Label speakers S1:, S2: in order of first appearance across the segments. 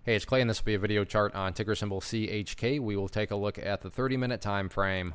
S1: Hey, it's Clay, and this will be a video chart on ticker symbol CHK. We will take a look at the 30-minute time frame.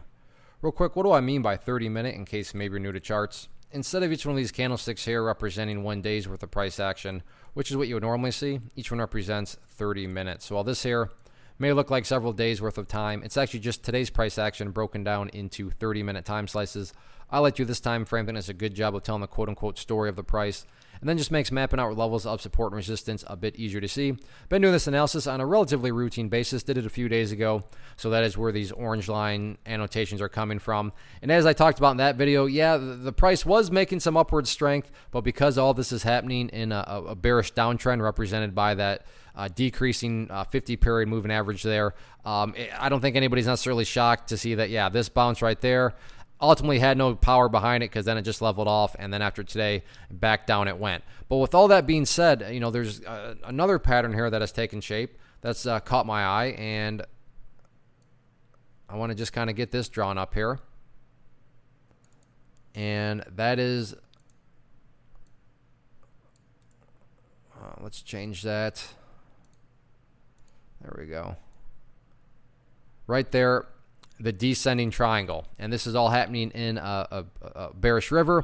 S1: Real quick, what do I mean by 30-minute in case maybe you're new to charts? Instead of each one of these candlesticks here representing 1 day's worth of price action, which is what you would normally see, each one represents 30 minutes. So while this here may look like several days worth of time, it's actually just today's price action broken down into 30-minute time slices. I like to do this time frame, and it's a good job of telling the quote-unquote story of the price, and then just makes mapping out levels of support and resistance a bit easier to see. Been doing this analysis on a relatively routine basis, did it a few days ago, so that is where these orange line annotations are coming from. And as I talked about in that video, yeah, the price was making some upward strength, but because all this is happening in a bearish downtrend represented by that decreasing 50-period moving average there, I don't think anybody's necessarily shocked to see that, yeah, this bounce right there ultimately had no power behind it, because then it just leveled off, and then after today, back down it went. But with all that being said, you know, there's another pattern here that has taken shape that's caught my eye, and I want to just kind of get this drawn up here. And that is, let's change that. There we go. Right there, the descending triangle, and this is all happening in a bearish river.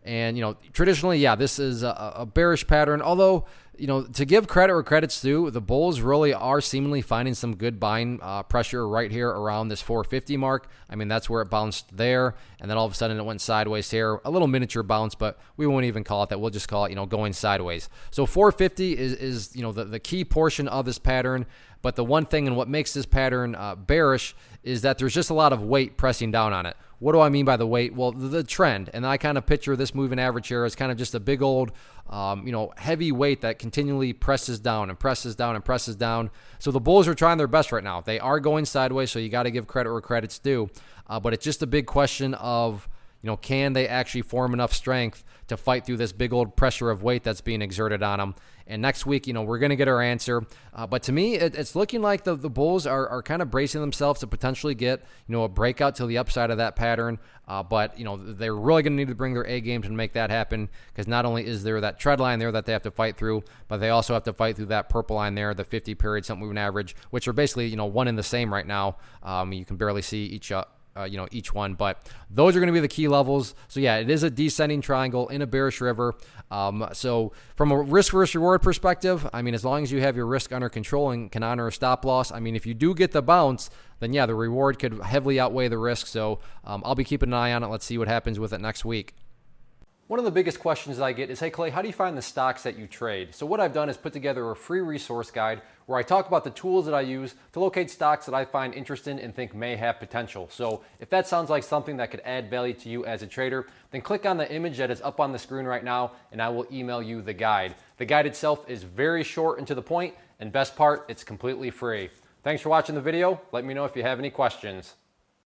S1: And you know, traditionally, yeah, this is a bearish pattern, although, you know, to give credit where credit's due, the bulls really are seemingly finding some good buying pressure right here around this 450 mark. I mean, that's where it bounced there, and then all of a sudden it went sideways here, a little miniature bounce, but we won't even call it that. We'll just call it, you know, going sideways. So 450 is you know, the key portion of this pattern. But the one thing and what makes this pattern bearish is that there's just a lot of weight pressing down on it. What do I mean by the weight? Well, the trend. And I kind of picture this moving average here as kind of just a big old, you know, heavy weight that continually presses down and presses down and presses down. So the bulls are trying their best right now. They are going sideways, so you got to give credit where credit's due. But it's just a big question of, you know, can they actually form enough strength to fight through this big old pressure of weight that's being exerted on them? And next week, you know, we're going to get our answer. But to me, it's looking like the bulls are kind of bracing themselves to potentially get, you know, a breakout to the upside of that pattern. But, you know, they're really going to need to bring their A game to make that happen, because not only is there that trend line there that they have to fight through, but they also have to fight through that purple line there, the 50-period simple moving average, which are basically, you know, one and the same right now. You can barely see each you know, each one, but those are going to be the key levels. So yeah, it is a descending triangle in a bearish river. So from a risk versus reward perspective, I mean, as long as you have your risk under control and can honor a stop loss, I mean, if you do get the bounce, then yeah, the reward could heavily outweigh the risk. So I'll be keeping an eye on it. Let's see what happens with it next week. One of the biggest questions that I get is, hey Clay, how do you find the stocks that you trade? So what I've done is put together a free resource guide where I talk about the tools that I use to locate stocks that I find interesting and think may have potential. So if that sounds like something that could add value to you as a trader, then click on the image that is up on the screen right now, and I will email you the guide. The guide itself is very short and to the point, and best part, it's completely free. Thanks for watching the video. Let me know if you have any questions.